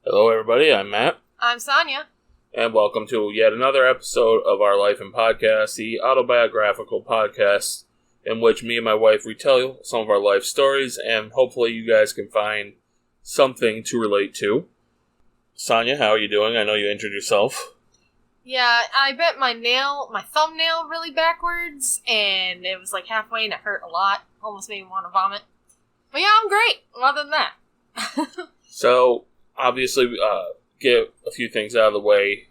Hello everybody, I'm Matt. I'm Sonja. And welcome to yet another episode of our Life and Podcast, the autobiographical podcast in which me and my wife retell some of our life stories, and hopefully you guys can find something to relate to. Sonja, how are you doing? I know you injured yourself. Yeah, I bent my thumbnail really backwards, and it was like halfway and it hurt a lot. Almost made me want to vomit. But yeah, I'm great, other than that. So, obviously, get a few things out of the way.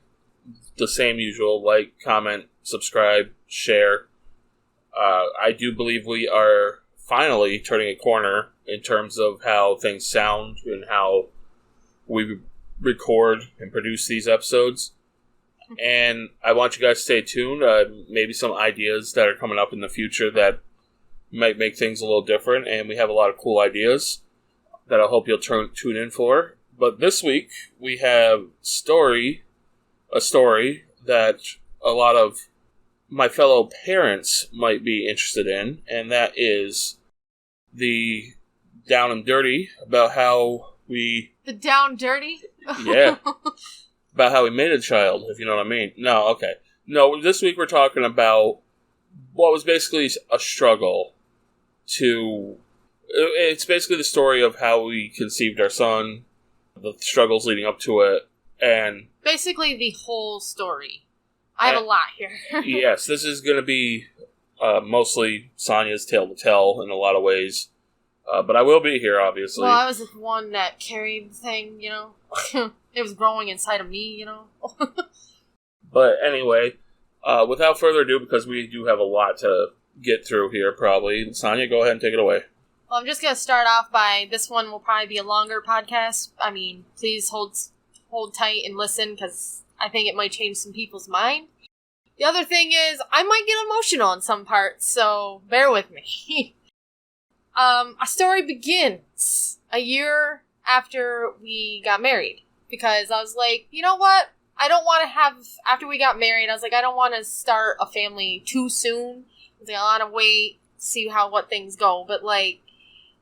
The same usual, like, comment, subscribe, share. I do believe we are finally turning a corner in terms of how things sound and how we record and produce these episodes. And I want you guys to stay tuned. Maybe some ideas that are coming up in the future that might make things a little different. And we have a lot of cool ideas that I hope you'll tune in for. But this week, we have a story that a lot of my fellow parents might be interested in, and that is the down and dirty about how we... The down dirty? Yeah. About how we made a child, if you know what I mean. No, okay. No, this week we're talking about what was basically a struggle to... It's basically the story of how we conceived our son, the struggles leading up to it, and... Basically the whole story. I have a lot here. Yes, this is going to be mostly Sonja's tale to tell in a lot of ways. But I will be here, obviously. Well, I was the one that carried the thing, you know? It was growing inside of me, you know? But anyway, without further ado, because we do have a lot to get through here, probably, Sonja, go ahead and take it away. Well, I'm just going to start off by, this one will probably be a longer podcast. I mean, please hold tight and listen, because I think it might change some people's mind. The other thing is, I might get emotional in some parts, so bear with me. Our story begins a year after we got married, because I was like, you know what? I don't want to have, after we got married, I was like, I don't want to start a family too soon. I was like, I want to wait, see what things go. But, like,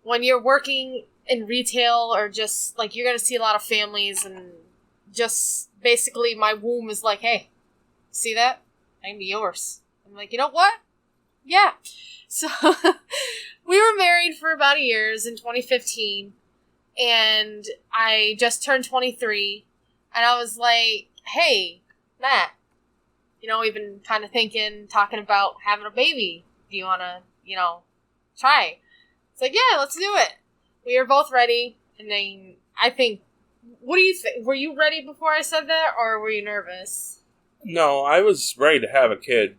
when you're working in retail or just, like, you're going to see a lot of families, and just basically my womb is like, hey, see that? I can be yours. I'm like, you know what? Yeah. So, we were married for about a year in 2015, and I just turned 23, and I was like, hey, Matt, you know, we've been kind of talking about having a baby. Do you want to, try? It's like, yeah, let's do it. We were both ready, and then I think, what do you think? Were you ready before I said that, or were you nervous? No, I was ready to have a kid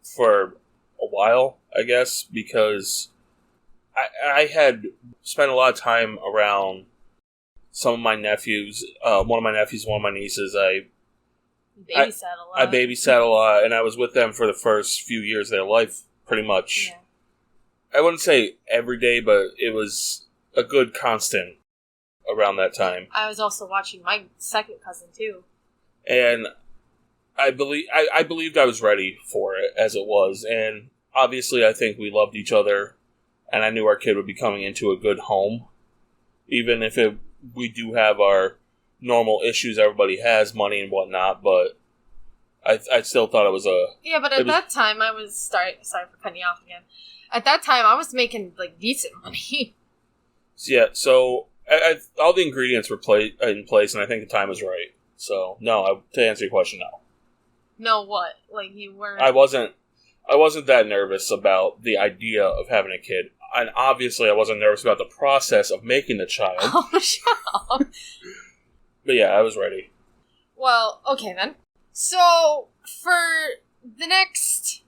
for a while, I guess, because I had spent a lot of time around some of my nephews, one of my nephews, one of my nieces. I babysat a lot, and I was with them for the first few years of their life, pretty much. Yeah. I wouldn't say every day, but it was a good constant around that time. I was also watching my second cousin, too. And I believed I was ready for it as it was, and obviously I think we loved each other, and I knew our kid would be coming into a good home, even if we do have our normal issues everybody has, money and whatnot, but I still thought it was a... Yeah, but at that time I was... Sorry for cutting you off again. At that time I was making, like, decent money. Yeah, so all the ingredients were in place, and I think the time was right. So, no, to answer your question, no. No, what? Like, you weren't... I wasn't that nervous about the idea of having a kid. And obviously I wasn't nervous about the process of making the child. Oh, shut up. But yeah, I was ready. Well, okay then. So, for the next,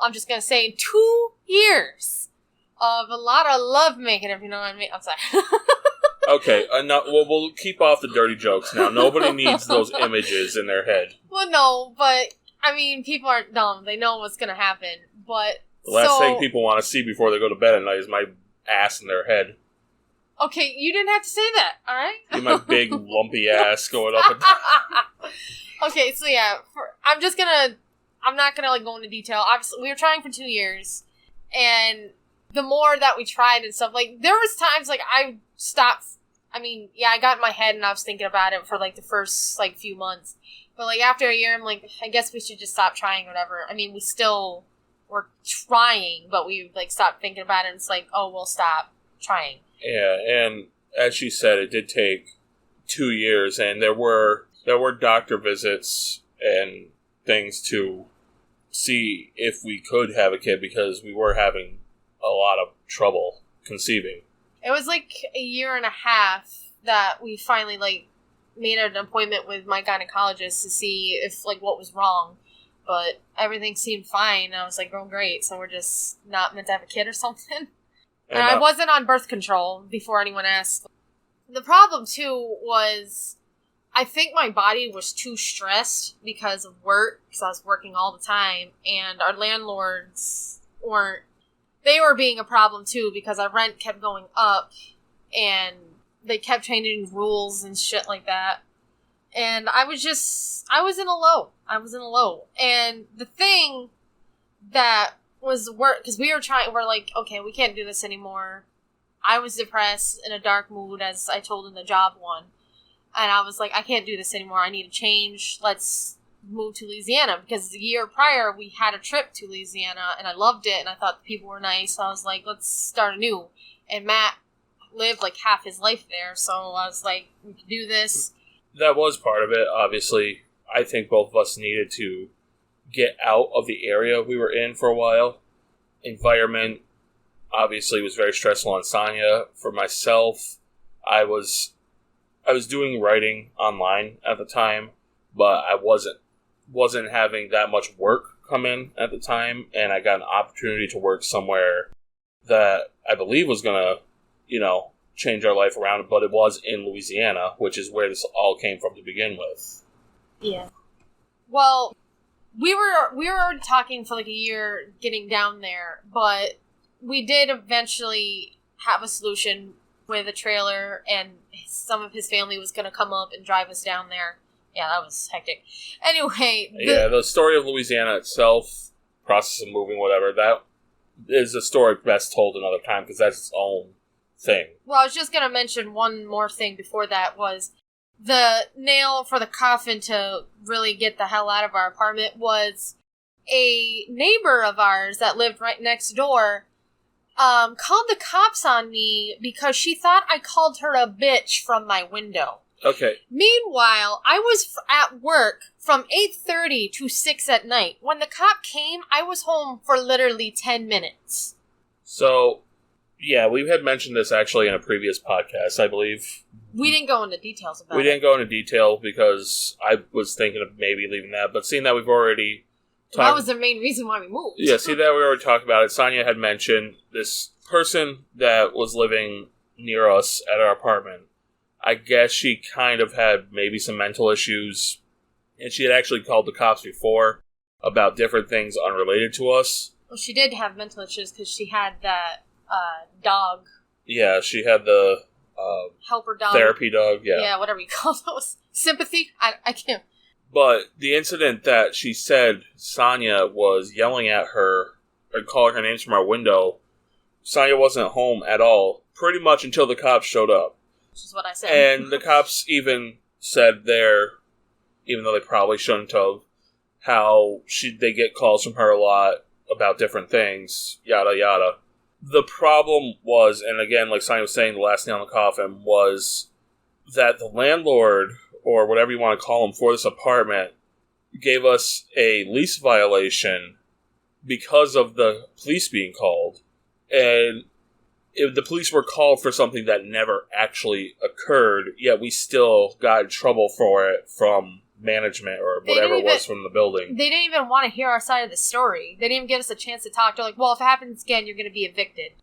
I'm just going to say, 2 years of a lot of lovemaking, if you know what I mean. I'm sorry. Okay, we'll keep off the dirty jokes now. Nobody needs those images in their head. Well, no, but, I mean, people aren't dumb. They know what's going to happen, but... The last thing people want to see before they go to bed at night is my ass in their head. Okay, you didn't have to say that, alright? My big, lumpy ass going up and down. Okay, so yeah, I'm not gonna, like, go into detail. Obviously, we were trying for 2 years, and the more that we tried and stuff, like, there was times, like, I stopped I mean, yeah, I got in my head and I was thinking about it for, like, the first, like, few months. But, like, after a year, I'm like, I guess we should just stop trying or whatever. I mean, we still were trying, but we, like, stopped thinking about it, and it's like, oh, we'll stop trying. Yeah, and as she said, it did take 2 years, and there were doctor visits and things to see if we could have a kid, because we were having a lot of trouble conceiving. It was like a year and a half that we finally, like, made an appointment with my gynecologist to see if, like, what was wrong. But everything seemed fine. I was like, oh, great. So we're just not meant to have a kid or something. And I wasn't on birth control before anyone asked. The problem, too, was I think my body was too stressed because of work, because I was working all the time. And our landlords weren't. They were being a problem, too, because our rent kept going up, and they kept changing rules and shit like that. And I was in a low. And the thing that was work, because we're like, okay, we can't do this anymore. I was depressed, in a dark mood, as I told in the job one. And I was like, I can't do this anymore. I need to change. Let's move to Louisiana, because the year prior we had a trip to Louisiana and I loved it and I thought the people were nice, so I was like, let's start anew. And Matt lived like half his life there, so I was like, we can do this. That was part of it. Obviously, I think both of us needed to get out of the area we were in for a while. Environment obviously was very stressful on Sonja. For myself, I was doing writing online at the time, but I wasn't having that much work come in at the time, and I got an opportunity to work somewhere that I believe was going to, change our life around, but it was in Louisiana, which is where this all came from to begin with. Yeah. Well, we were already talking for like a year getting down there, but we did eventually have a solution with a trailer, and some of his family was going to come up and drive us down there. Yeah, that was hectic. Anyway. The story of Louisiana itself, process of moving, whatever, that is a story best told another time, because that's its own thing. Well, I was just going to mention one more thing before that, was the nail for the coffin to really get the hell out of our apartment was a neighbor of ours that lived right next door called the cops on me because she thought I called her a bitch from my window. Okay. Meanwhile, I was at work from 8:30 to 6 at night. When the cop came, I was home for literally 10 minutes. So, yeah, we had mentioned this actually in a previous podcast, I believe. We didn't go into details about it. We didn't go into detail because I was thinking of maybe leaving that, but seeing that we've already talked... That was the main reason why we moved. Yeah, see that we already talked about it. Sonja had mentioned this person that was living near us at our apartment. I guess she kind of had maybe some mental issues, and she had actually called the cops before about different things unrelated to us. Well, she did have mental issues because she had that dog. Yeah, she had the... helper dog. Therapy dog, yeah. Yeah, whatever you call those. Sympathy? I can't... But the incident that she said Sonja was yelling at her or calling her names from our window, Sonja wasn't home at all, pretty much until the cops showed up. Which is what I said. And the cops even said there, even though they probably shouldn't have, how they get calls from her a lot about different things, yada yada. The problem was, and again, like Sonja was saying, the last nail in the coffin was that the landlord, or whatever you want to call him, for this apartment, gave us a lease violation because of the police being called. And the police were called for something that never actually occurred, yet we still got in trouble for it from management or whatever it was from the building. They didn't even want to hear our side of the story. They didn't even give us a chance to talk. They're like, well, if it happens again, you're going to be evicted.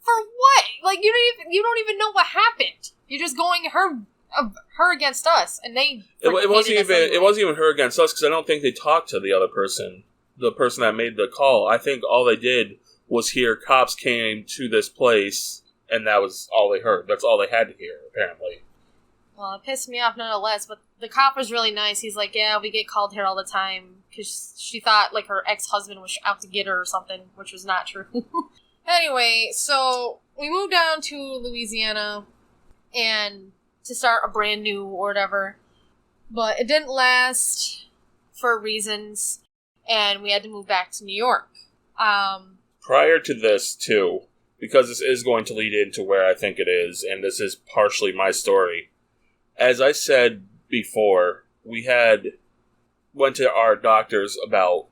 For what? Like, you don't even know what happened. You're just going her against us, and they... It wasn't even her against us, because I don't think they talked to the other person, the person that made the call. I think all they did was hear cops came to this place, and that was all they heard. That's all they had to hear, apparently. Well, it pissed me off nonetheless, but the cop was really nice. He's like, yeah, we get called here all the time, because she thought, like, her ex-husband was out to get her or something, which was not true. Anyway, so we moved down to Louisiana, and to start a brand new or whatever. But it didn't last for reasons, and we had to move back to New York. Prior to this, too, because this is going to lead into where I think it is, and this is partially my story. As I said before, we went to our doctors about,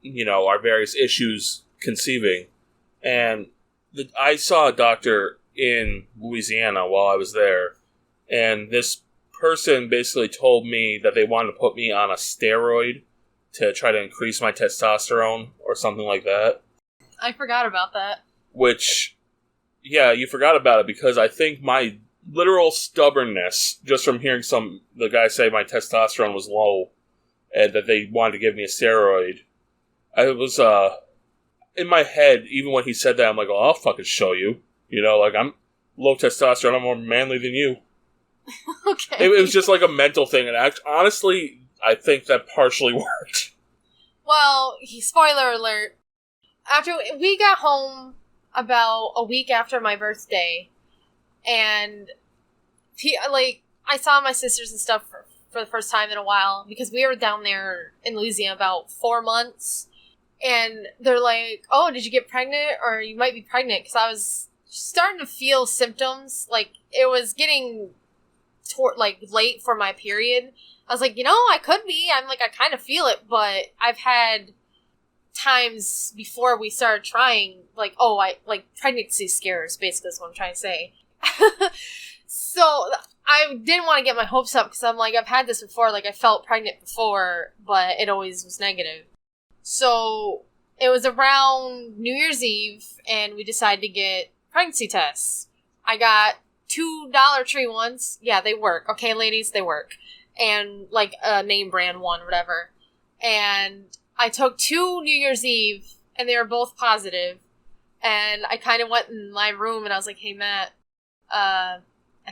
our various issues conceiving, and I saw a doctor in Louisiana while I was there, and this person basically told me that they wanted to put me on a steroid to try to increase my testosterone or something like that. I forgot about that. Which, yeah, you forgot about it because I think my literal stubbornness, just from hearing the guy say my testosterone was low and that they wanted to give me a steroid, I was, in my head, even when he said that, I'm like, oh, I'll fucking show you. I'm low testosterone, I'm more manly than you. Okay. It was just like a mental thing, and honestly, I think that partially worked. Well, spoiler alert. After we got home about a week after my birthday, and I saw my sisters and stuff for the first time in a while, because we were down there in Louisiana about 4 months, and they're like, oh, did you get pregnant? Or you might be pregnant, because I was starting to feel symptoms, like it was getting late for my period. I was like, I could be. I'm like, I kind of feel it, but I've had times before we started trying, pregnancy scares, basically is what I'm trying to say. So I didn't want to get my hopes up, because I'm like, I've had this before, I felt pregnant before, but it always was negative. So it was around New Year's Eve, and we decided to get pregnancy tests. I got $2 Dollar Tree ones. Yeah, they work. Okay, ladies, they work. And a name brand one or whatever. And I took 2 New Year's Eve, and they were both positive. And I kind of went in my room, and I was like, hey, Matt, I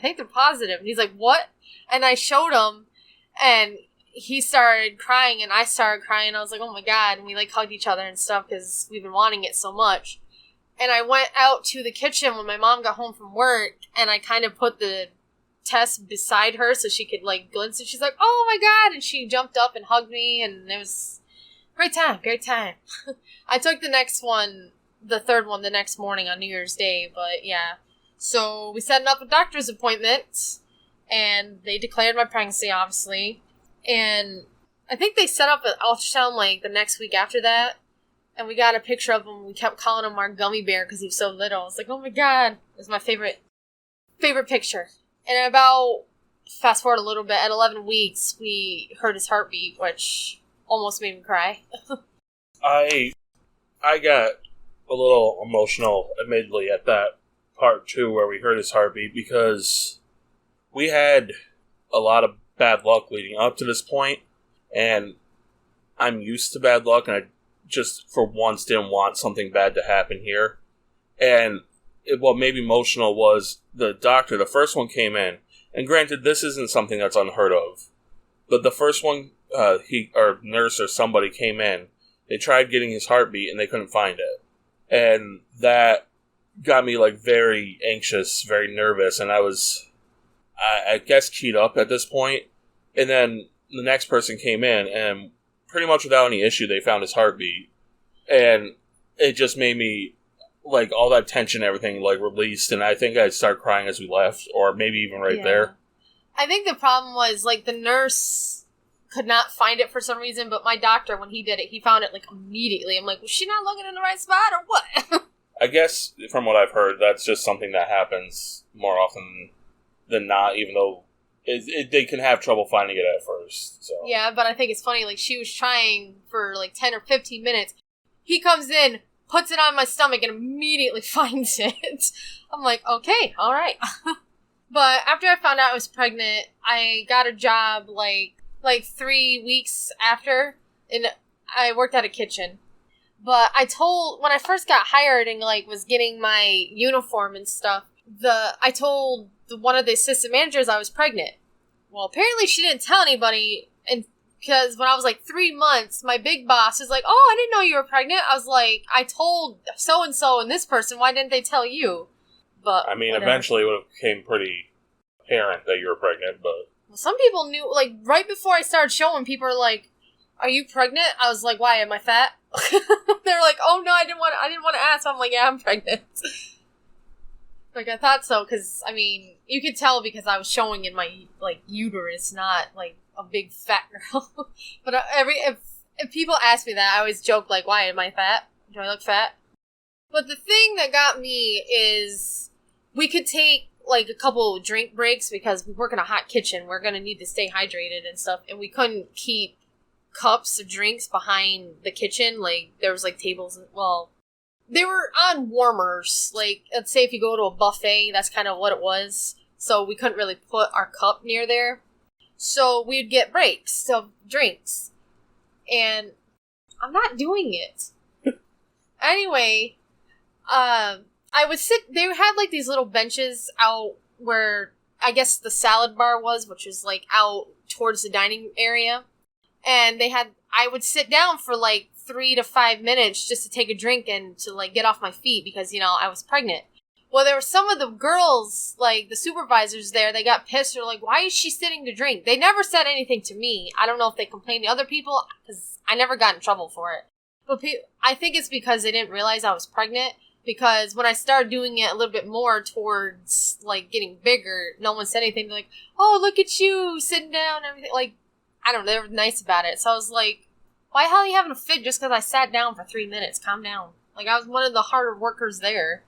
think they're positive. And he's like, what? And I showed him, and he started crying, and I started crying. I was like, oh my God. And we hugged each other and stuff, because we've been wanting it so much. And I went out to the kitchen when my mom got home from work, and I kind of put the test beside her so she could glimpse it. She's like, oh my God. And she jumped up and hugged me, and it was great time. I took the third one the next morning on New Year's Day, but yeah. So we set up a doctor's appointment, and they declared my pregnancy, obviously. And I think they set up an ultrasound the next week after that. And we got a picture of him. We kept calling him our gummy bear because he was so little. I was like, oh my God. It was my favorite picture. And about, fast forward a little bit, at 11 weeks, we heard his heartbeat, which almost made me cry. I got a little emotional, admittedly, at that part, too, where we heard his heartbeat, because we had a lot of bad luck leading up to this point, and I'm used to bad luck, and I just for once didn't want something bad to happen here. And what made me emotional was the doctor. The first one came in, and granted, this isn't something that's unheard of, but the first one, nurse or somebody came in. They tried getting his heartbeat, and they couldn't find it, and that got me very anxious, very nervous, and I was, I guess, keyed up at this point. And then the next person came in, and pretty much without any issue, they found his heartbeat. And it just made me, all that tension and everything, released. And I think I'd start crying as we left, or maybe even there. I think the problem was, the nurse could not find it for some reason, but my doctor, when he did it, he found it, immediately. I'm like, was she not looking in the right spot, or what? I guess, from what I've heard, that's just something that happens more often than not, even though they can have trouble finding it at first. So. Yeah, but I think it's funny, she was trying for 10 or 15 minutes. He comes in, puts it on my stomach, and immediately finds it. I'm like, okay, all right. But after I found out I was pregnant, I got a job 3 weeks after, and I worked at a kitchen. But when I first got hired and was getting my uniform and stuff, I told one of the assistant managers I was pregnant. Well, apparently she didn't tell anybody, and because when I was 3 months, my big boss was like, oh, I didn't know you were pregnant. I was like, I told so-and-so and this person, why didn't they tell you? But I mean, whatever. Eventually it would have became pretty apparent that you were pregnant, but... Well, some people knew, like, right before I started showing, people were like, "Are you pregnant?" I was like, "Why, am I fat?" They're like, "Oh, no, I didn't want to ask." I'm like, "Yeah, I'm pregnant." Like, I thought so, because, I mean, you could tell because I was showing in my, like, uterus, not, like, a big fat girl. But if people ask me that, I always joke, like, "Why, am I fat? Do I look fat?" But the thing that got me is we could take, like, a couple drink breaks because we work in a hot kitchen. We're going to need to stay hydrated and stuff. And we couldn't keep cups of drinks behind the kitchen. Like, there was, like, tables. Well, they were on warmers. Like, let's say if you go to a buffet, that's kind of what it was. So we couldn't really put our cup near there. So we'd get breaks of drinks. And I'm not doing it. Anyway... I would sit, they had, like, these little benches out where, I guess, the salad bar was, which was, like, out towards the dining area, and I would sit down for, like, 3 to 5 minutes just to take a drink and to, like, get off my feet, because, you know, I was pregnant. Well, there were some of the girls, like, the supervisors there, they got pissed, they're like, "Why is she sitting to drink?" They never said anything to me. I don't know if they complained to other people, because I never got in trouble for it. But I think it's because they didn't realize I was pregnant. Because when I started doing it a little bit more towards, like, getting bigger, no one said anything. They're like, "Oh, look at you, sitting down," and everything. Like, I don't know, they were nice about it. So I was like, why the hell are you having a fit just because I sat down for 3 minutes? Calm down. Like, I was one of the harder workers there.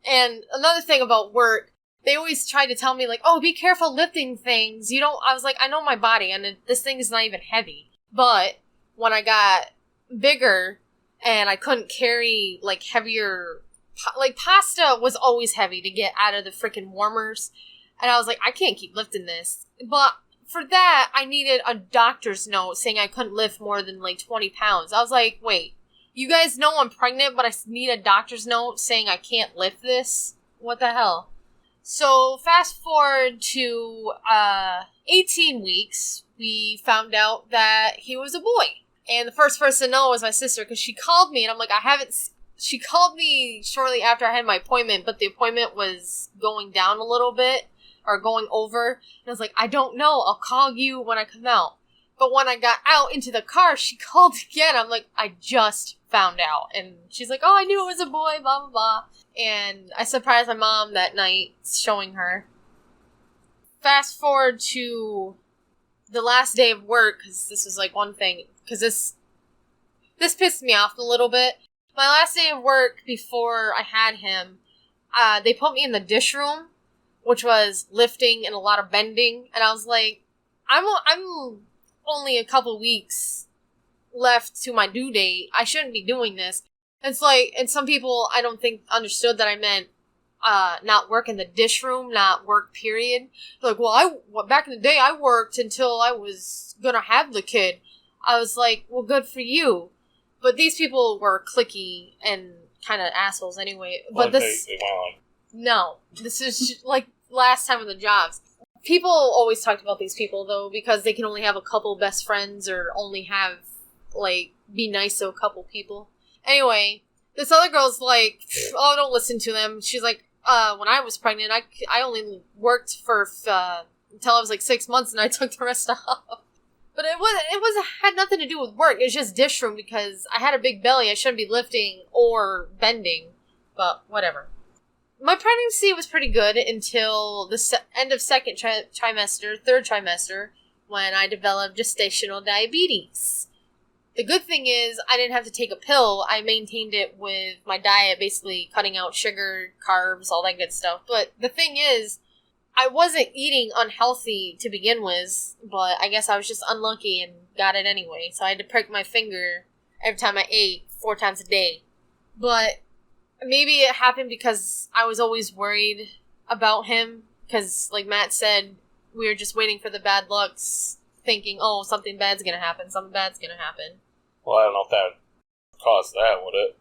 And another thing about work, they always tried to tell me, like, "Oh, be careful lifting things. You don't," I was like, I know my body, and this thing is not even heavy. But when I got bigger, and I couldn't carry, like, heavier... Like, pasta was always heavy to get out of the freaking warmers. And I was like, I can't keep lifting this. But for that, I needed a doctor's note saying I couldn't lift more than, like, 20 pounds. I was like, wait, you guys know I'm pregnant, but I need a doctor's note saying I can't lift this? What the hell? So, fast forward to 18 weeks, we found out that he was a boy. And the first person to know was my sister, because she called me, and I'm like, she called me shortly after I had my appointment, but the appointment was going down a little bit, or going over. And I was like, "I don't know, I'll call you when I come out." But when I got out into the car, she called again. I'm like, "I just found out." And she's like, "Oh, I knew it was a boy, blah, blah, blah." And I surprised my mom that night, showing her. Fast forward to the last day of work, because this was, like, one thing, because this pissed me off a little bit. My last day of work before I had him, they put me in the dish room, which was lifting and a lot of bending. And I was like, I'm only a couple weeks left to my due date. I shouldn't be doing this. It's like, and some people I don't think understood that I meant not work in the dish room, not work, period. They're like, "Well, back in the day, I worked until I was gonna have the kid." I was like, "Well, good for you." But these people were cliquey and kind of assholes anyway. But no, this is like last time with the jobs. People always talked about these people, though, because they can only have a couple best friends or only have, like, be nice to a couple people. Anyway, this other girl's like, "Oh, don't listen to them." She's like, when I was pregnant, I only worked for until I was like 6 months, and I took the rest off. But it had nothing to do with work. It was just dish room because I had a big belly. I shouldn't be lifting or bending, but whatever. My pregnancy was pretty good until the end of third trimester, when I developed gestational diabetes. The good thing is I didn't have to take a pill. I maintained it with my diet, basically cutting out sugar, carbs, all that good stuff. But the thing is, I wasn't eating unhealthy to begin with, but I guess I was just unlucky and got it anyway. So I had to prick my finger every time I ate 4 times a day. But maybe it happened because I was always worried about him. Because, like Matt said, we were just waiting for the bad lucks, thinking, "Oh, something bad's gonna happen, something bad's gonna happen." Well, I don't know if that caused that, would it?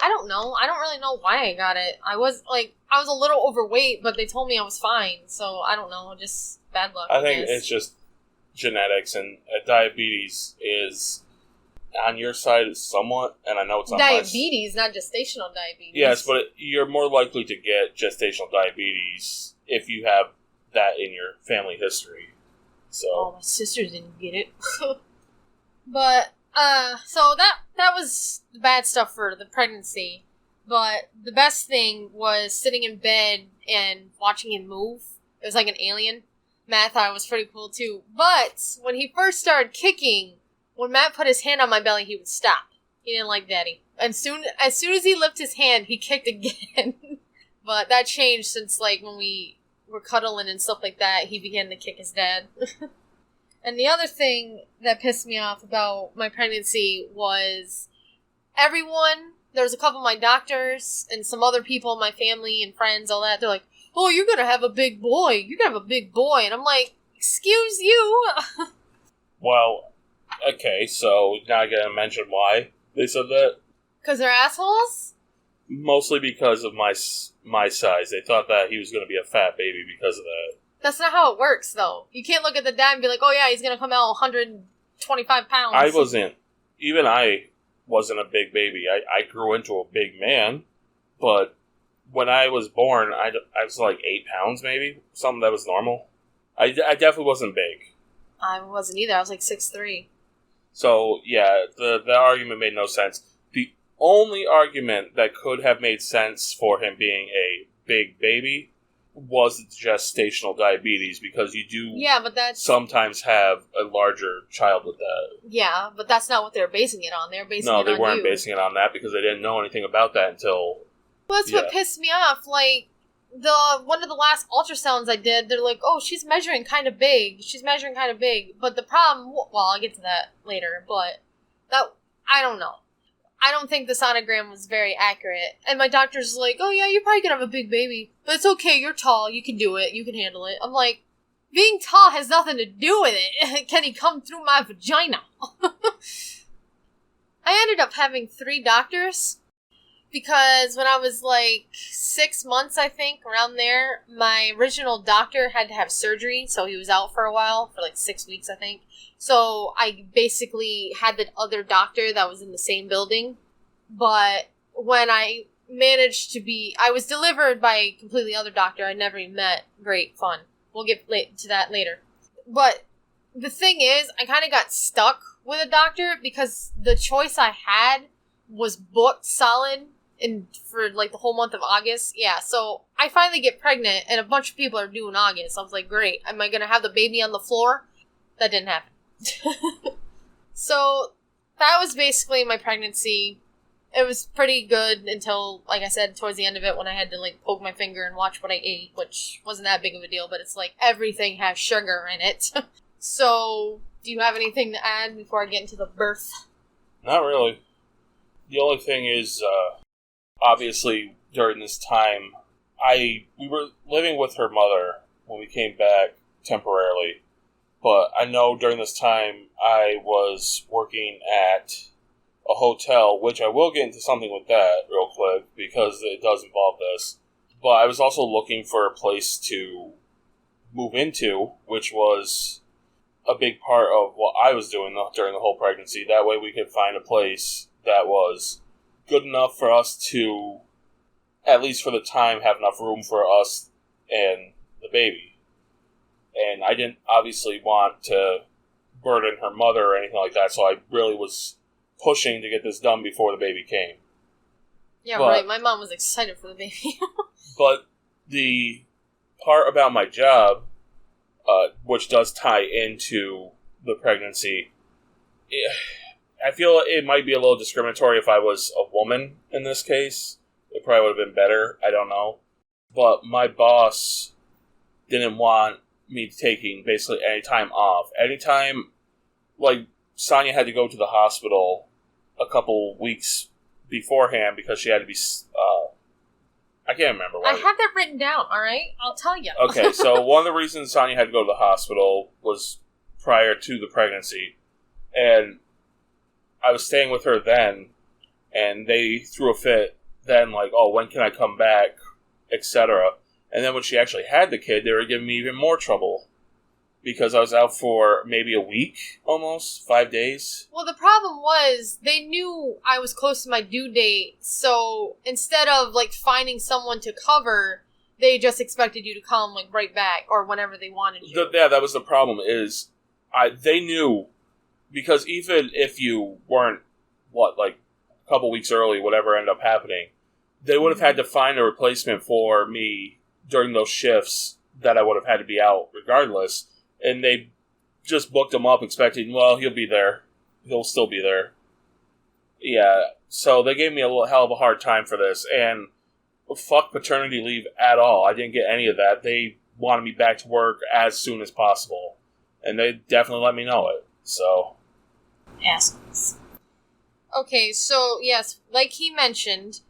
I don't know. I don't really know why I got it. I was a little overweight, but they told me I was fine. So, I don't know. Just bad luck. I think it's just genetics, and diabetes is on your side somewhat, and I know it's on diabetes, not gestational diabetes. Yes, but you're more likely to get gestational diabetes if you have that in your family history. So. Oh, my sister didn't get it. But, so that was the bad stuff for the pregnancy. But the best thing was sitting in bed and watching him move. It was like an alien. Matt thought it was pretty cool too. But when he first started kicking, when Matt put his hand on my belly, he would stop. He didn't like Daddy. And as soon as he lifted his hand, he kicked again. But that changed since, like, when we were cuddling and stuff like that, he began to kick his dad. And the other thing that pissed me off about my pregnancy was there was a couple of my doctors and some other people in my family and friends, all that, they're like, oh, you're going to have a big boy. You're going to have a big boy. And I'm like, excuse you? Well, okay, so now I gotta mention why they said that. Because they're assholes? Mostly because of my size. They thought that he was going to be a fat baby because of that. That's not how it works, though. You can't look at the dad and be like, oh yeah, he's going to come out 125 pounds. I wasn't a big baby. I grew into a big man, but when I was born, I was like 8 pounds maybe, something that was normal. I definitely wasn't big. I wasn't either. I was like 6'3". So, yeah, the argument made no sense. The only argument that could have made sense for him being a big baby was gestational diabetes, because you do sometimes have a larger child with that. Yeah, but that's not what they're basing it on. They're basing it on you. No, they weren't basing it on that because they didn't know anything about that until... Well, that's what pissed me off. Like, one of the last ultrasounds I did, they're like, oh, she's measuring kind of big. But the problem... Well, I'll get to that later, but I don't know. I don't think the sonogram was very accurate. And my doctor's like, oh yeah, you're probably gonna have a big baby. But it's okay, you're tall, you can do it, you can handle it. I'm like, being tall has nothing to do with it. Can he come through my vagina? I ended up having 3 doctors. Because when I was like 6 months, I think, around there, my original doctor had to have surgery. So he was out for a while, for like 6 weeks, I think. So I basically had the other doctor that was in the same building. But when I I was delivered by a completely other doctor I never even met. Great, fun. We'll get to that later. But the thing is, I kind of got stuck with a doctor because the choice I had was booked solid for like the whole month of August. Yeah, so I finally get pregnant and a bunch of people are due in August. I was like, great. Am I going to have the baby on the floor? That didn't happen. So that was basically my pregnancy. It was pretty good until, like I said, towards the end of it when I had to like poke my finger and watch what I ate, which wasn't that big of a deal, but it's like everything has sugar in it. So, do you have anything to add before I get into the birth? Not really. The only thing is, obviously, during this time, we were living with her mother when we came back temporarily. But I know during this time, I was working at a hotel, which I will get into something with that real quick, because it does involve this. But I was also looking for a place to move into, which was a big part of what I was doing during the whole pregnancy. That way we could find a place that was good enough for us to, at least for the time, have enough room for us and the baby. And I didn't obviously want to burden her mother or anything like that, so I really was pushing to get this done before the baby came. Yeah, right. My mom was excited for the baby. But the part about my job, which does tie into the pregnancy, I feel it might be a little discriminatory if I was a woman in this case. It probably would have been better. I don't know. But my boss didn't want me taking basically any time off. Anytime, like, Sonja had to go to the hospital a couple weeks beforehand because she had to be, I can't remember why. I have that written down, alright? I'll tell you. Okay, so one of the reasons Sonja had to go to the hospital was prior to the pregnancy. And I was staying with her then, and they threw a fit then, like, oh, when can I come back, etc. And then when she actually had the kid, they were giving me even more trouble. Because I was out for maybe a week, almost, 5 days. Well, the problem was, they knew I was close to my due date, so instead of, like, finding someone to cover, They just expected you to come, like, right back, or whenever they wanted you. Yeah, that was the problem, is they knew, because even if you weren't, like, a couple weeks early, whatever ended up happening, they would have had to find a replacement for me during those shifts that I would have had to be out regardless, and they just booked him up expecting, well, he'll be there. He'll still be there. Yeah, so they gave me a hell of a hard time for this, and fuck paternity leave at all. I didn't get any of that. They wanted me back to work as soon as possible, and they definitely let me know it, so. Assholes. Okay, so, yes, like he mentioned,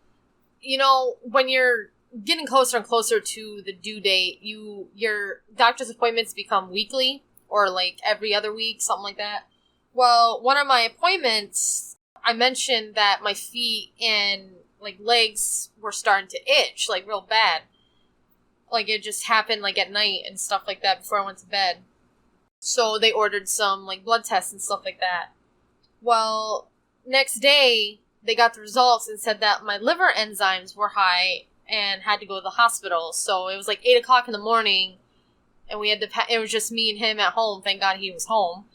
you know, when you're getting closer and closer to the due date, your doctor's appointments become weekly, or like every other week, something like that. Well, one of my appointments, I mentioned that my feet and like legs were starting to itch, like real bad. Like it just happened like at night and stuff like that before I went to bed. So they ordered some like blood tests and stuff like that. Well, next day they got the results and said that my liver enzymes were high and had to go to the hospital. So it was like 8 o'clock in the morning, and we had to it was just me and him at home. Thank God he was home.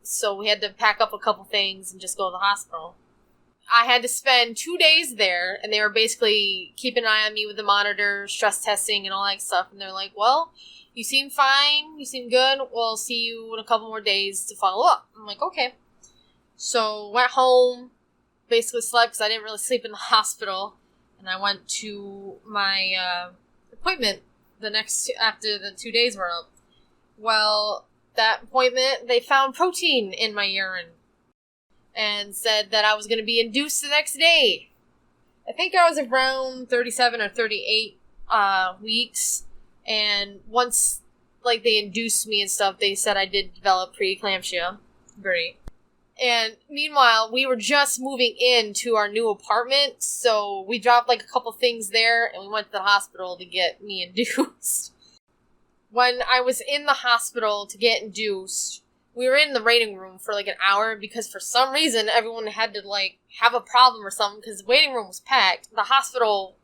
So we had to pack up a couple things and just go to the hospital. I had to spend 2 days there, and they were basically keeping an eye on me with the monitor, stress testing, and all that stuff. And they're like, well, you seem fine, you seem good, we'll see you in a couple more days to follow up. I'm like, okay. So went home, basically slept because I didn't really sleep in the hospital, and I went to my appointment after the 2 days were up. Well, that appointment, they found protein in my urine and said that I was going to be induced the next day. I think I was around 37 or 38 weeks, and once like they induced me and stuff, they said I did develop preeclampsia. Great. And meanwhile, we were just moving into our new apartment, so we dropped like a couple things there, and we went to the hospital to get me induced. When I was in the hospital to get induced, we were in the waiting room for like an hour because for some reason everyone had to like have a problem or something because the waiting room was packed. The hospital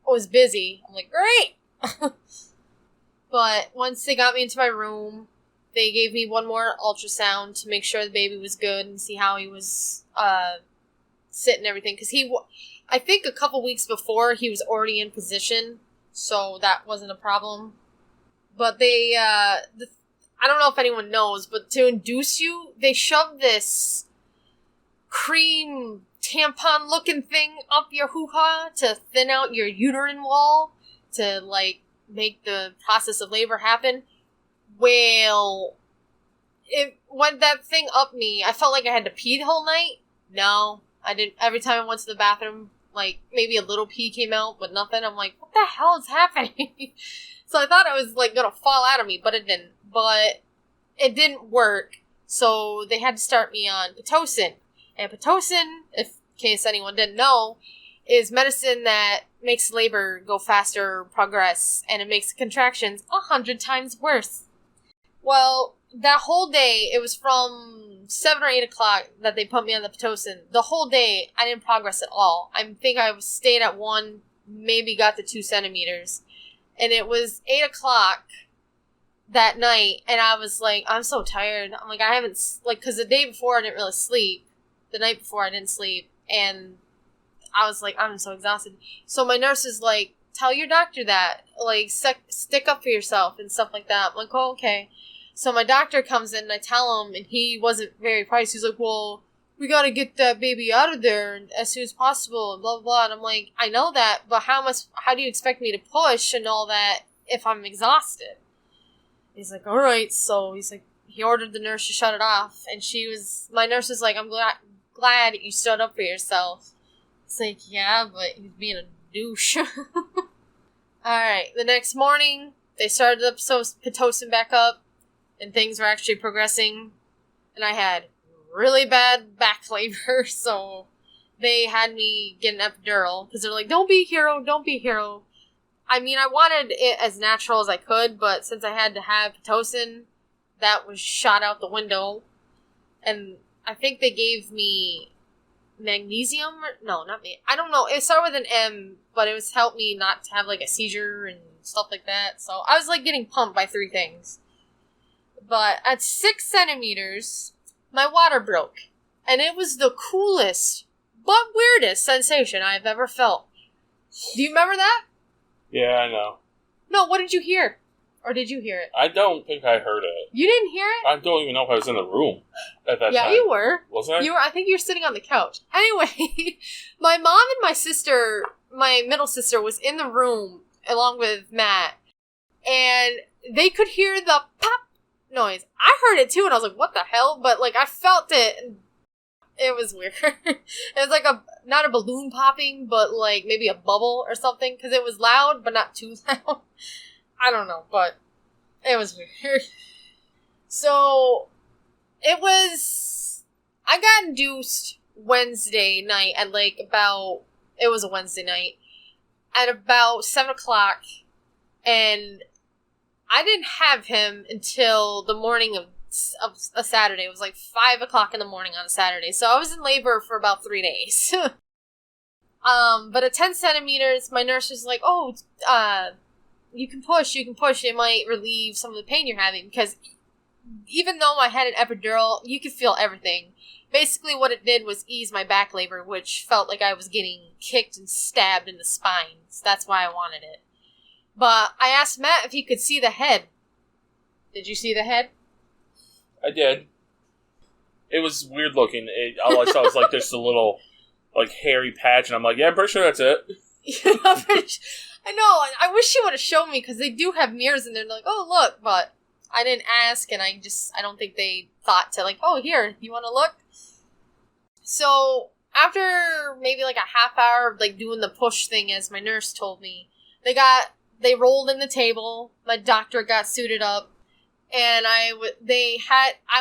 was busy. I'm like, great! But once they got me into my room, they gave me one more ultrasound to make sure the baby was good and see how he was sitting and everything. Because I think a couple weeks before, he was already in position, so that wasn't a problem. But they, I don't know if anyone knows, but to induce you, they shove this cream tampon-looking thing up your hoo-ha to thin out your uterine wall to, like, make the process of labor happen. Well, when that thing upped me, I felt like I had to pee the whole night. No, I didn't. Every time I went to the bathroom, like, maybe a little pee came out, but nothing. I'm like, what the hell is happening? So I thought it was, like, gonna fall out of me, but it didn't. But it didn't work, so they had to start me on Pitocin. And Pitocin, in case anyone didn't know, is medicine that makes labor go faster, progress, and it makes contractions 100 times worse. Well, that whole day, it was from 7 or 8 o'clock that they put me on the Pitocin. The whole day, I didn't progress at all. I think I stayed at 1, maybe got to 2 centimeters. And it was 8 o'clock that night, and I was like, I'm so tired. I'm like, I haven't, like, because the day before I didn't really sleep. The night before I didn't sleep. And I was like, I'm so exhausted. So my nurse is like, tell your doctor that. Like, stick up for yourself and stuff like that. I'm like, oh, okay. So my doctor comes in, and I tell him, and he wasn't very surprised. He's like, well, we gotta get that baby out of there as soon as possible, and blah, blah, blah. And I'm like, I know that, but how do you expect me to push and all that if I'm exhausted? He's like, all right. So he's like, he ordered the nurse to shut it off, and my nurse was like, I'm glad you stood up for yourself. It's like, yeah, but he's being a douche. Alright, the next morning, they started the Pitocin back up, and things were actually progressing, and I had really bad back labor, so they had me get an epidural, because they're like, don't be a hero, don't be a hero. I mean, I wanted it as natural as I could, but since I had to have Pitocin, that was shot out the window, and I think they gave me magnesium, no, not me, I don't know, it started with an M, but it was helped me not to have, like, a seizure and stuff like that. So I was like getting pumped by 3 things. But at 6 centimeters, my water broke. And it was the coolest, but weirdest sensation I've ever felt. Do you remember that? Yeah, I know. No, what did you hear? Or did you hear it? I don't think I heard it. You didn't hear it? I don't even know if I was in the room at that time. Yeah, you were. Wasn't I? You were. I think you were sitting on the couch. Anyway, my mom and my sister, my middle sister, was in the room along with Matt. And they could hear the pop noise. I heard it too, and I was like, what the hell? But, like, I felt it. It was weird. It was like not a balloon popping, but like maybe a bubble or something, because it was loud, but not too loud. I don't know, but it was weird. So, I got induced Wednesday night at like it was a Wednesday night, at about 7 o'clock, and I didn't have him until the morning of a Saturday. It was like 5 o'clock in the morning on a Saturday. So I was in labor for about 3 days. But at 10 centimeters, my nurse was like, oh, you can push. It might relieve some of the pain you're having. Because even though I had an epidural, you could feel everything. Basically what it did was ease my back labor, which felt like I was getting kicked and stabbed in the spine. So that's why I wanted it. But I asked Matt if he could see the head. Did you see the head? I did. It was weird looking. All I saw was like just a little like hairy patch, and I'm like, yeah, I'm pretty sure that's it. I know. I wish you would have shown me, because they do have mirrors in there. They're like, oh, look, but I didn't ask, and I don't think they thought to like, oh, here, you want to look? So after maybe like a half hour of like doing the push thing, as my nurse told me, they rolled in the table. My doctor got suited up. And I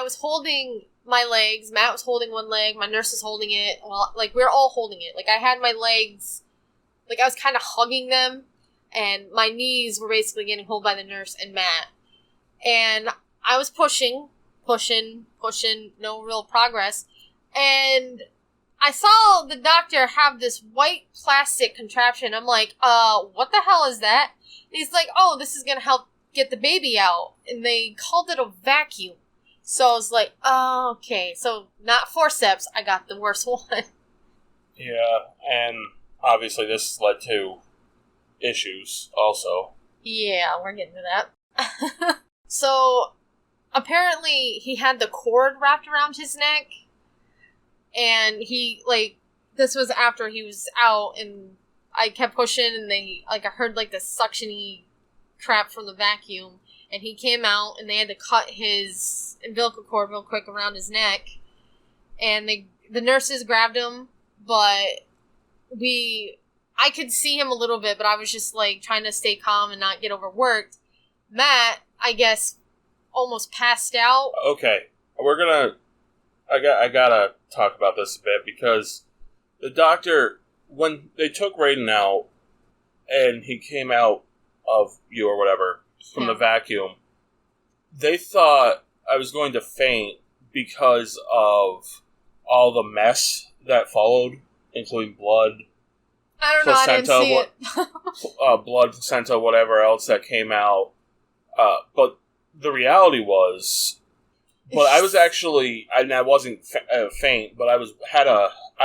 was holding my legs. Matt was holding one leg. My nurse was holding it. Well, like, we were all holding it. Like, I had my legs, like, I was kind of hugging them. And my knees were basically getting held by the nurse and Matt. And I was pushing, no real progress. And I saw the doctor have this white plastic contraption. I'm like, what the hell is that? And he's like, oh, this is going to help get the baby out, and they called it a vacuum. So I was like, oh, okay, so not forceps, I got the worst one. Yeah, and obviously this led to issues also. Yeah, we're getting to that. So apparently he had the cord wrapped around his neck, and this was after he was out, and I kept pushing, and I heard like the suction-y crap from the vacuum, and he came out, and they had to cut his umbilical cord real quick around his neck, and the nurses grabbed him, but I could see him a little bit, but I was just like trying to stay calm and not get overworked. Matt, I guess, almost passed out. Okay, I gotta talk about this a bit, because the doctor, when they took Raiden out, and he came out of you or whatever from the vacuum, they thought I was going to faint because of all the mess that followed, including blood, I don't know, placenta, I didn't see it. Blood, placenta, whatever else that came out. But the reality was, I was actually, I wasn't faint, but I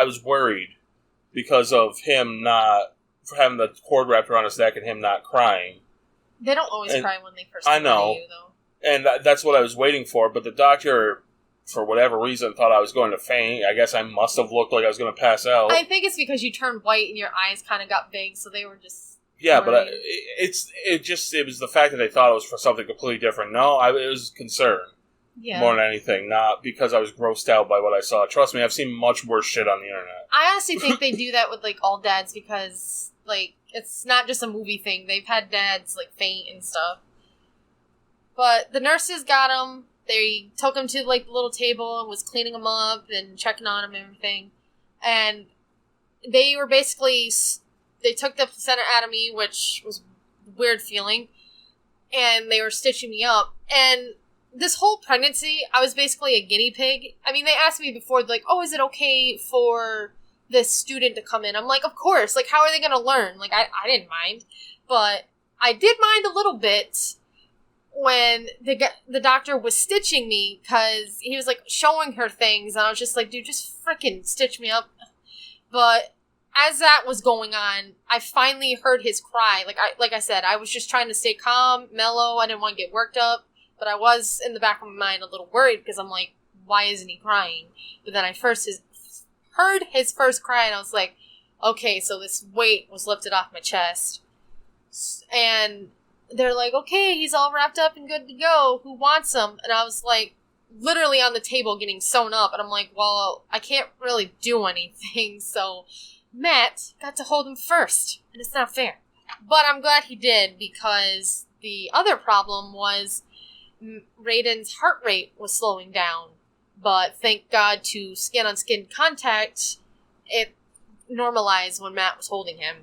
was worried because of him not having the cord wrapped around his neck and him not crying. They don't always cry when they first come to you, though. And that's what I was waiting for, but the doctor, for whatever reason, thought I was going to faint. I guess I must have looked like I was going to pass out. I think it's because you turned white and your eyes kind of got big, so they were just... Yeah, but it was the fact that they thought it was for something completely different. No, it was concern. Yeah. More than anything, not because I was grossed out by what I saw. Trust me, I've seen much worse shit on the internet. I honestly think they do that with, like, all dads because, like, it's not just a movie thing. They've had dads, like, faint and stuff. But the nurses got him. They took him to, like, the little table and was cleaning him up and checking on him and everything. And they were basically... They took the placenta out of me, which was a weird feeling. And they were stitching me up. And this whole pregnancy, I was basically a guinea pig. I mean, they asked me before, like, oh, is it okay for this student to come in? I'm like, of course. Like, how are they going to learn? Like, I didn't mind. But I did mind a little bit when the doctor was stitching me, because he was, like, showing her things, and I was just like, dude, just freaking stitch me up. But as that was going on, I finally heard his cry. Like I said, I was just trying to stay calm, mellow. I didn't want to get worked up, but I was in the back of my mind a little worried, because I'm like, why isn't he crying? But then I heard his first cry, and I was like, okay, so this weight was lifted off my chest. And they're like, okay, he's all wrapped up and good to go. Who wants him? And I was like, literally on the table getting sewn up. And I'm like, well, I can't really do anything. So Matt got to hold him first. And it's not fair. But I'm glad he did, because the other problem was Raiden's heart rate was slowing down. But thank God to skin-on-skin contact, it normalized when Matt was holding him.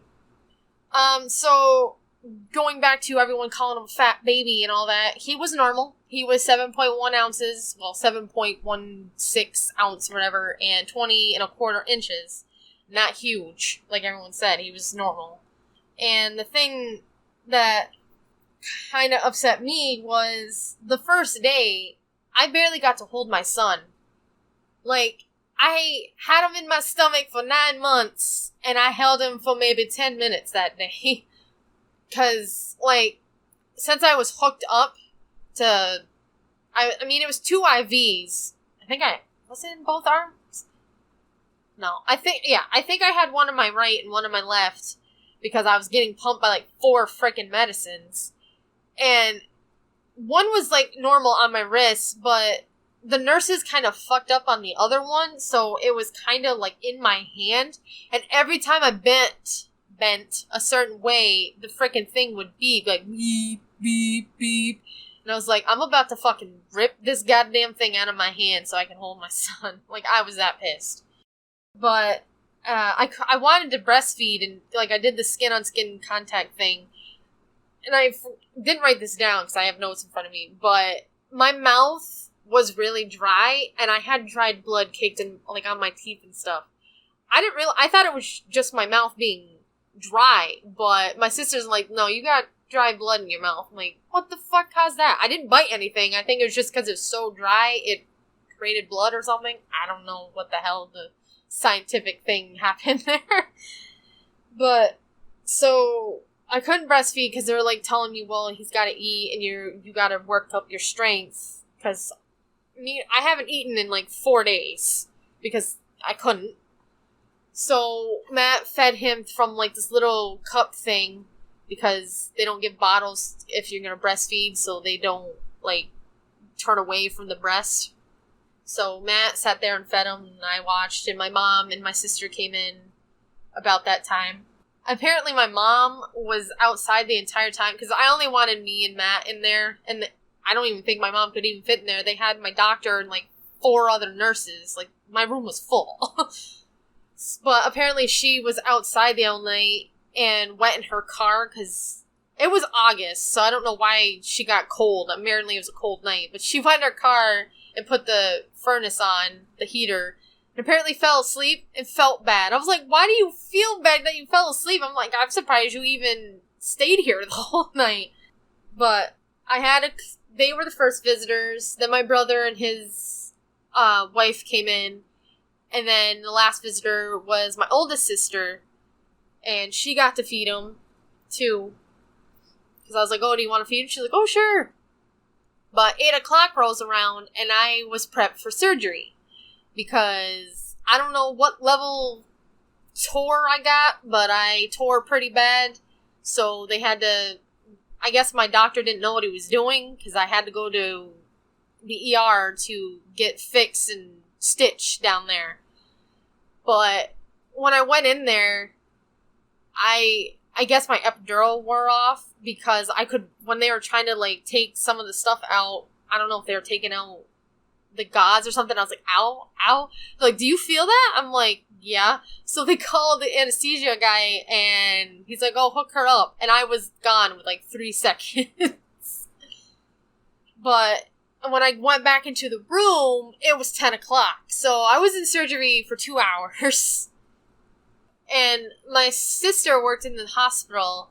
So going back to everyone calling him a fat baby and all that, he was normal. He was 7.1 ounces, well, 7.16 ounce or whatever, and 20 1/4 inches. Not huge, like everyone said. He was normal. And the thing that kind of upset me was the first day, I barely got to hold my son. Like, I had him in my stomach for 9 months, and I held him for maybe 10 minutes that day. Because, like, since I was hooked up to, I mean, it was 2 IVs. Was it in both arms? No, I think I had one on my right and one on my left, because I was getting pumped by, like, 4 frickin' medicines. And one was, like, normal on my wrist, but the nurses kind of fucked up on the other one, so it was kind of, like, in my hand. And every time I bent a certain way, the frickin' thing would beep, like, beep, beep, beep. And I was like, I'm about to fucking rip this goddamn thing out of my hand so I can hold my son. Like, I was that pissed. But I wanted to breastfeed, and, like, I did the skin-on-skin contact thing. And I didn't write this down because I have notes in front of me, but my mouth was really dry, and I had dried blood caked in, like, on my teeth and stuff. I thought it was just my mouth being dry, but my sister's like, no, you got dry blood in your mouth. I'm like, what the fuck caused that? I didn't bite anything. I think it was just because it was so dry, it created blood or something. I don't know what the hell the scientific thing happened there. But, so I couldn't breastfeed because they were, like, telling me, well, he's got to eat, and you got to work up your strength, because I haven't eaten in, like, 4 days, because I couldn't. So Matt fed him from, like, this little cup thing, because they don't give bottles if you're going to breastfeed, so they don't, like, turn away from the breast. So Matt sat there and fed him, and I watched, and my mom and my sister came in about that time. Apparently my mom was outside the entire time, because I only wanted me and Matt in there, and I don't even think my mom could even fit in there. They had my doctor and, like, 4 other nurses. Like, my room was full. But apparently she was outside the whole night and went in her car, because it was August, so I don't know why she got cold. Apparently it was a cold night. But she went in her car and put the furnace on, the heater, and apparently fell asleep and felt bad. I was like, why do you feel bad that you fell asleep? I'm like, I'm surprised you even stayed here the whole night. But they were the first visitors. Then my brother and his wife came in. And then the last visitor was my oldest sister. And she got to feed him, too. Because I was like, oh, do you want to feed him? She's like, oh, sure. But 8 o'clock rolls around, and I was prepped for surgery. Because I don't know what level tore I got, but I tore pretty bad. So they had to, I guess my doctor didn't know what he was doing, because I had to go to the ER to get fixed and stitched down there. But when I went in there, I guess my epidural wore off, because when they were trying to, like, take some of the stuff out, I don't know if they were taking out the gauze or something, I was like, ow, ow. They're like, do you feel that? I'm like, yeah. So they called the anesthesia guy, and he's like, oh, hook her up. And I was gone with, like, 3 seconds. But when I went back into the room, it was 10 o'clock. So I was in surgery for 2 hours. And my sister worked in the hospital,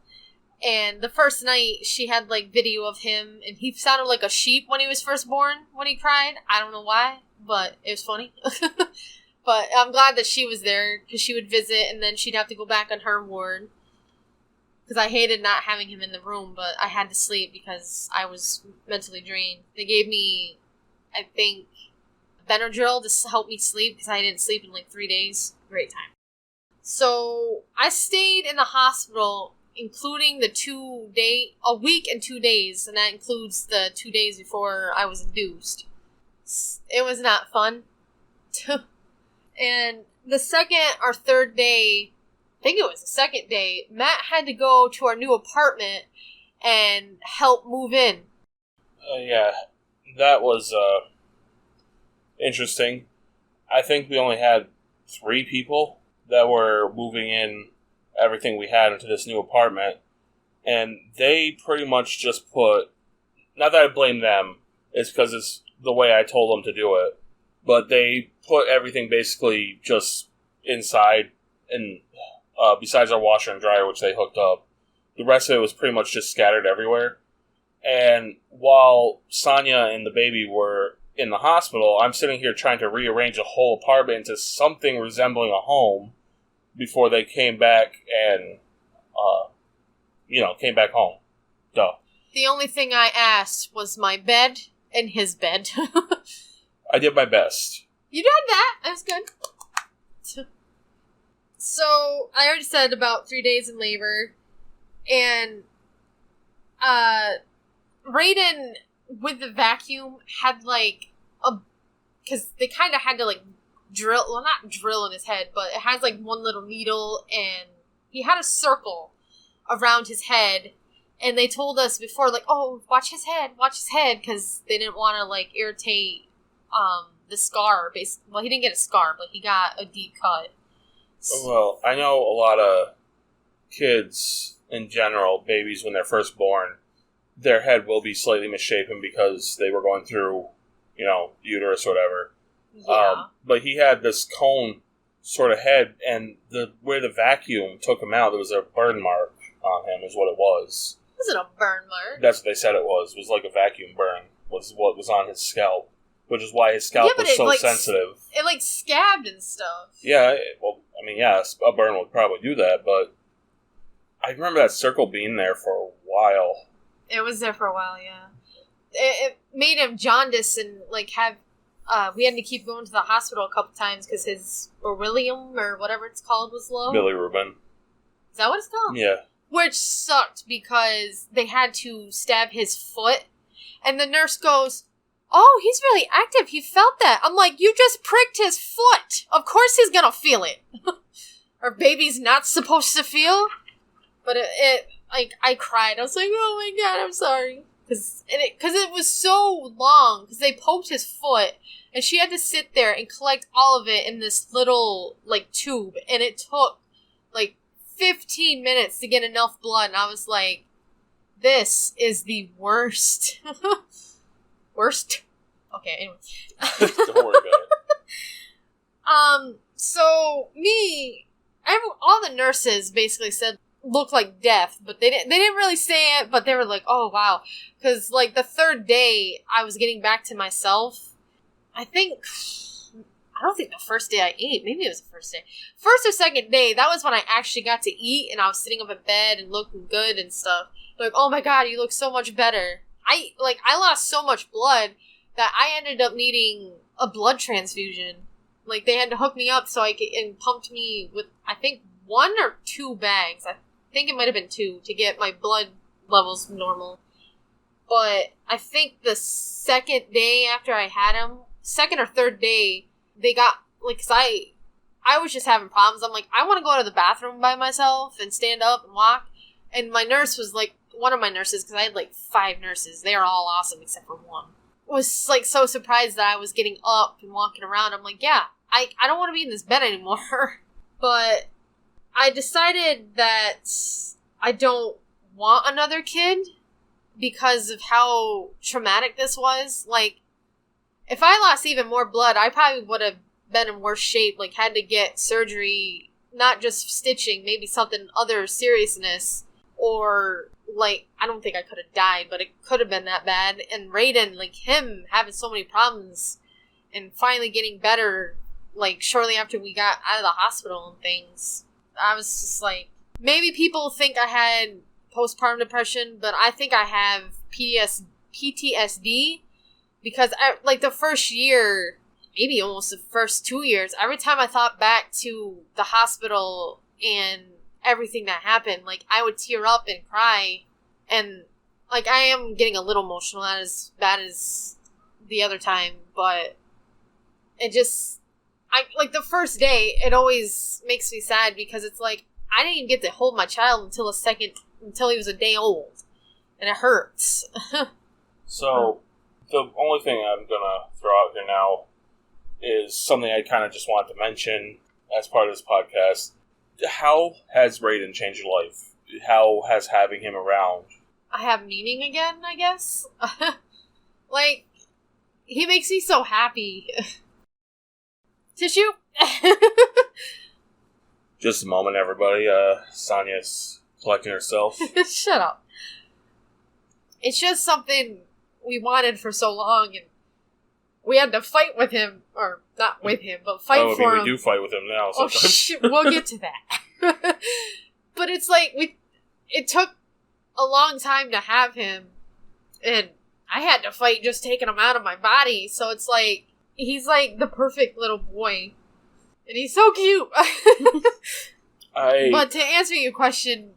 And the first night, she had, like, video of him, and he sounded like a sheep when he was first born, when he cried. I don't know why, but it was funny. But I'm glad that she was there, because she would visit, and then she'd have to go back on her ward. Because I hated not having him in the room, but I had to sleep because I was mentally drained. They gave me, I think, Benadryl to help me sleep, because I didn't sleep in, like, 3 days. Great time. So, I stayed in the hospital, including a week and 2 days, and that includes the 2 days before I was induced. It was not fun. And the second or third day, I think it was the second day, Matt had to go to our new apartment and help move in. Yeah, that was interesting. I think we only had 3 people that were moving in everything we had into this new apartment, and they pretty much just put, not that I blame them, it's because it's the way I told them to do it, but they put everything basically just inside, and besides our washer and dryer, which they hooked up, the rest of it was pretty much just scattered everywhere. And while Sonja and the baby were in the hospital, I'm sitting here trying to rearrange a whole apartment into something resembling a home before they came back and, came back home. Duh. The only thing I asked was my bed and his bed. I did my best. You did that. That was good. So, I already said about 3 days in labor. And, Raiden, with the vacuum, had, like, because they kind of had to, like, not drill in his head, but it has, like, one little needle, and he had a circle around his head, and they told us before, like, oh, watch his head, because they didn't want to, like, irritate, the scar, basically. Well, he didn't get a scar, but he got a deep cut. Well, I know a lot of kids, in general, babies, when they're first born, their head will be slightly misshapen because they were going through, uterus or whatever. Yeah. But he had this cone sort of head, and where the vacuum took him out, there was a burn mark on him, is what it was. It wasn't a burn mark. That's what they said it was. It was like a vacuum burn, was what was on his scalp, which is why his scalp was so sensitive. It, like, scabbed and stuff. Yeah, a burn would probably do that, but I remember that circle being there for a while. It was there for a while, yeah. It made him jaundice and, like, we had to keep going to the hospital a couple times because his beryllium, or whatever it's called, was low. Bilirubin. Is that what it's called? Yeah. Which sucked because they had to stab his foot, and the nurse goes, oh, he's really active, he felt that. I'm like, you just pricked his foot! Of course he's gonna feel it! Our baby's not supposed to feel? But I cried. I was like, oh my god, I'm sorry. Because it was so long, because they poked his foot, and she had to sit there and collect all of it in this little, like, tube, and it took, like, 15 minutes to get enough blood, and I was like, this is the worst. Worst? Okay, anyway. Don't worry about it. So, all the nurses basically said, look like death, but they didn't really say it, but they were like, oh, wow. Because, like, the third day, I was getting back to myself. I don't think the first day I ate. Maybe it was the first day. First or second day, that was when I actually got to eat, and I was sitting up in bed and looking good and stuff. Like, oh my god, you look so much better. I lost so much blood that I ended up needing a blood transfusion. Like, they had to hook me up and pumped me with, I think, 1 or 2 bags. I think it might have been 2 to get my blood levels normal. But I think the second day after I had him, second or third day, they got, like, cause I was just having problems. I'm like, I want to go to the bathroom by myself and stand up and walk. And my nurse was like, one of my nurses, because I had like 5 nurses, they are all awesome except for one, was like so surprised that I was getting up and walking around. I'm like, yeah, I don't want to be in this bed anymore. But I decided that I don't want another kid because of how traumatic this was. Like, if I lost even more blood, I probably would have been in worse shape, like had to get surgery, not just stitching, maybe something other seriousness. or, like, I don't think I could have died, but it could have been that bad. And Raiden, like, him having so many problems and finally getting better, like, shortly after we got out of the hospital and things, I was just like, maybe people think I had postpartum depression, but I think I have PTSD, because, like, the first year, maybe almost the first 2 years, every time I thought back to the hospital and everything that happened, like, I would tear up and cry, and, like, I am getting a little emotional, not as bad as the other time, but it just, like, the first day, it always makes me sad, because it's like, I didn't even get to hold my child until he was a day old, and it hurts. So, the only thing I'm gonna throw out here now is something I kind of just wanted to mention as part of this podcast. How has Raiden changed your life? How has having him around? I have meaning again, I guess. Like, he makes me so happy. Tissue? Just a moment, everybody. Sonja's collecting herself. Shut up. It's just something we wanted for so long, and we had to fight with him, or not with him, but fight for him. We do fight with him now. Sometimes. Oh shit, we'll get to that. But it's like, it took a long time to have him, and I had to fight just taking him out of my body, so it's like, he's like the perfect little boy. And he's so cute. But to answer your question,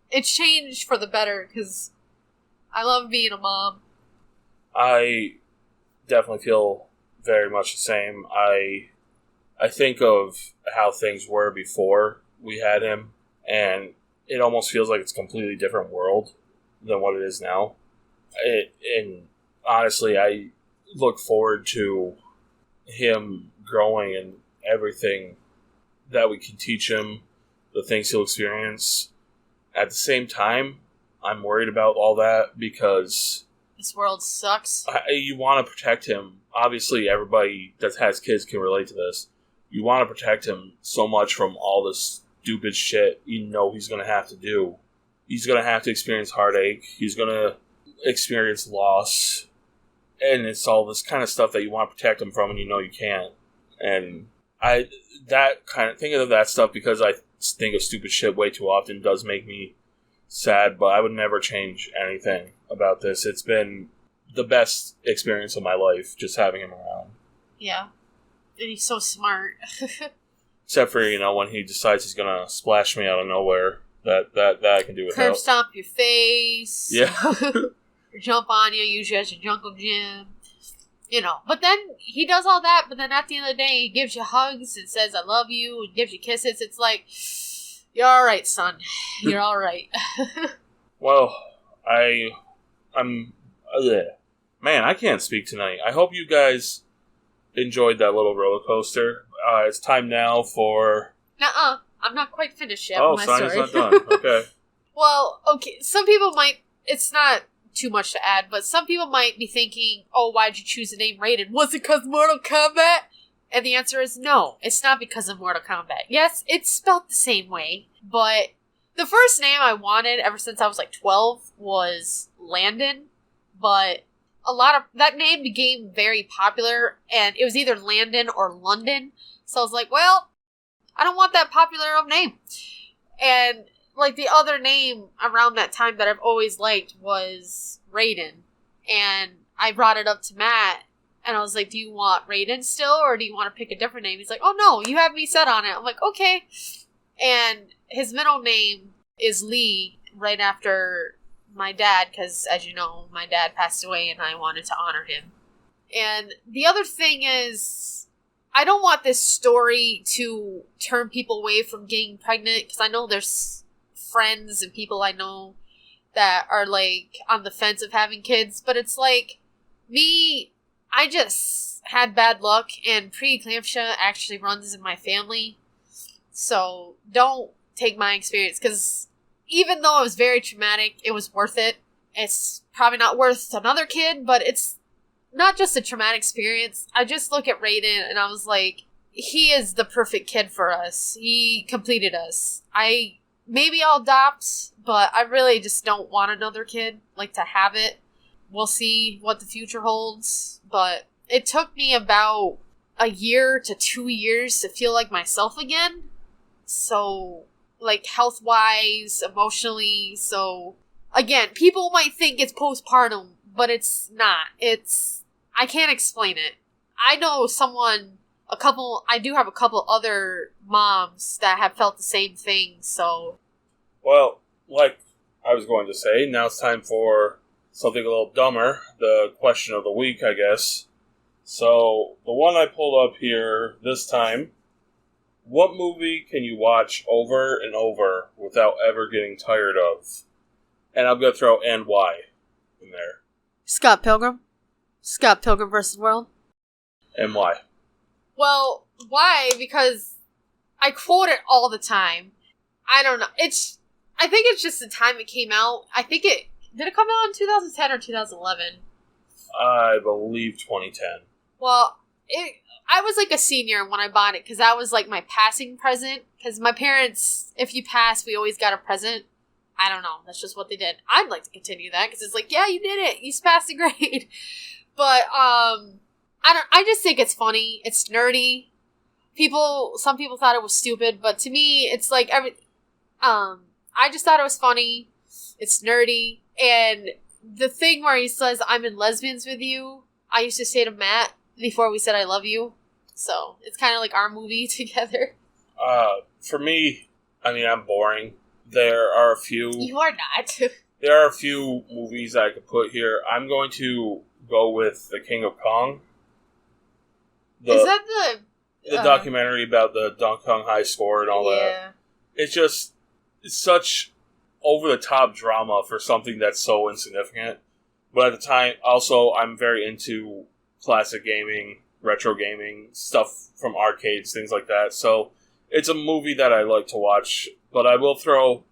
it's changed for the better, because I love being a mom. I definitely feel very much the same. I think of how things were before we had him, and it almost feels like it's a completely different world than what it is now. And honestly, I look forward to him growing and everything that we can teach him, the things he'll experience. At the same time, I'm worried about all that, because this world sucks. You want to protect him. Obviously, everybody that has kids can relate to this. You want to protect him so much from all this stupid shit you know he's going to have to do. He's going to have to experience heartache. He's going to experience loss. And it's all this kind of stuff that you want to protect him from, and you know you can't. And thinking of that stuff, because I think of stupid shit way too often, does make me sad, but I would never change anything about this. It's been the best experience of my life, just having him around. Yeah. And he's so smart. Except for, when he decides he's gonna splash me out of nowhere. That I can do without. Curb stomp your face. Yeah. Or jump on you, use you as your jungle gym. But then he does all that, but then at the end of the day, he gives you hugs and says, I love you, and gives you kisses. It's like, you're alright, son. You're alright. Well, I'm... Man, I can't speak tonight. I hope you guys enjoyed that little roller coaster. It's time now for... Nuh-uh. I'm not quite finished yet with my story. Sonja's not done. Okay. Well, okay, some people might... It's not too much to add, but some people might be thinking, oh, why'd you choose the name Raiden? Was it because Mortal Kombat? And the answer is no, it's not because of Mortal Kombat. Yes, it's spelled the same way, but the first name I wanted ever since I was like 12 was Landon, but that name became very popular, and it was either Landon or London, so I was like, well, I don't want that popular of name. And like, the other name around that time that I've always liked was Raiden. And I brought it up to Matt, and I was like, do you want Raiden still, or do you want to pick a different name? He's like, oh no, you have me set on it. I'm like, okay. And his middle name is Lee, right after my dad, because as you know, my dad passed away, and I wanted to honor him. And the other thing is, I don't want this story to turn people away from getting pregnant, because I know there's friends and people I know that are like on the fence of having kids, but it's like, me, I just had bad luck, and preeclampsia actually runs in my family, so don't take my experience, because even though it was very traumatic, it was worth it. It's probably not worth another kid, but it's not just a traumatic experience. I just look at Raiden and I was like, he is the perfect kid for us. He completed us. I maybe I'll adopt, but I really just don't want another kid, like, to have it. We'll see what the future holds, but it took me about a year to 2 years to feel like myself again. So, like, health-wise, emotionally, so... Again, people might think it's postpartum, but it's not. I can't explain it. I know I do have a couple other moms that have felt the same thing, so... Well, like I was going to say, now it's time for something a little dumber, the question of the week, I guess. So, the one I pulled up here this time, what movie can you watch over and over without ever getting tired of? And I'm going to throw "and why" in there. Scott Pilgrim. Scott Pilgrim vs. World. And why? Well, why? Because I quote it all the time. I don't know. I think it's just the time it came out. Did it come out in 2010 or 2011? I believe 2010. Well, I was like a senior when I bought it because that was like my passing present. Because my parents, if you pass, we always got a present. I don't know. That's just what they did. I'd like to continue that because it's like, yeah, you did it. You passed the grade. But I just think it's funny. It's nerdy. Some people thought it was stupid, but to me, it's like I just thought it was funny. It's nerdy, and the thing where he says, "I'm in lesbians with you," I used to say to Matt before we said "I love you." So it's kind of like our movie together. For me, I mean, I'm boring. There are a few. You are not. There are a few movies I could put here. I'm going to go with The King of Kong. Is that the documentary about the Donkey Kong high score and all that? It's such over-the-top drama for something that's so insignificant. But at the time, also, I'm very into classic gaming, retro gaming, stuff from arcades, things like that. So it's a movie that I like to watch. But I will throw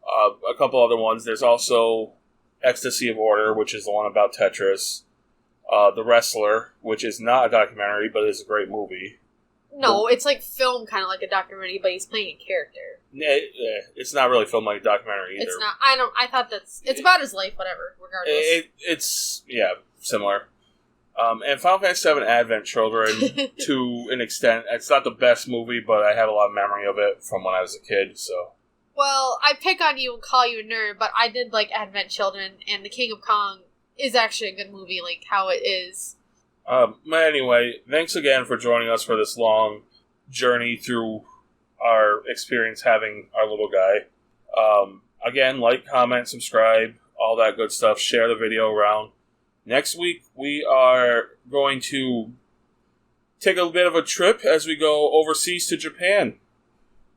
a couple other ones. There's also Ecstasy of Order, which is the one about Tetris. The Wrestler, which is not a documentary, but is a great movie. No, it's like film, kind of like a documentary, but he's playing a character. It's not really filmed like a documentary either. It's not. I thought it's about his life, whatever, regardless. It's similar. And Final Fantasy VII Advent Children, to an extent. It's not the best movie, but I have a lot of memory of it from when I was a kid, so... Well, I pick on you and call you a nerd, but I did like Advent Children, and The King of Kong is actually a good movie, like how it is. But anyway, thanks again for joining us for this long journey through our experience having our little guy. Again, like, comment, subscribe, all that good stuff. Share the video around. Next week, we are going to take a bit of a trip as we go overseas to Japan.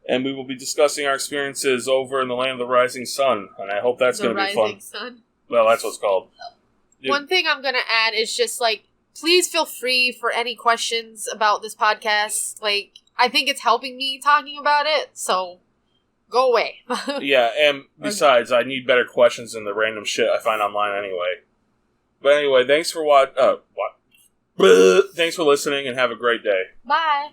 And we will be discussing our experiences over in the land of the rising sun. And I hope that's going to be fun. The rising sun? Well, that's what it's called. One thing I'm going to add is just, like, please feel free for any questions about this podcast. Like, I think it's helping me talking about it, so go away. Yeah, and besides, I need better questions than the random shit I find online anyway. But anyway, thanks for thanks for listening, and have a great day. Bye.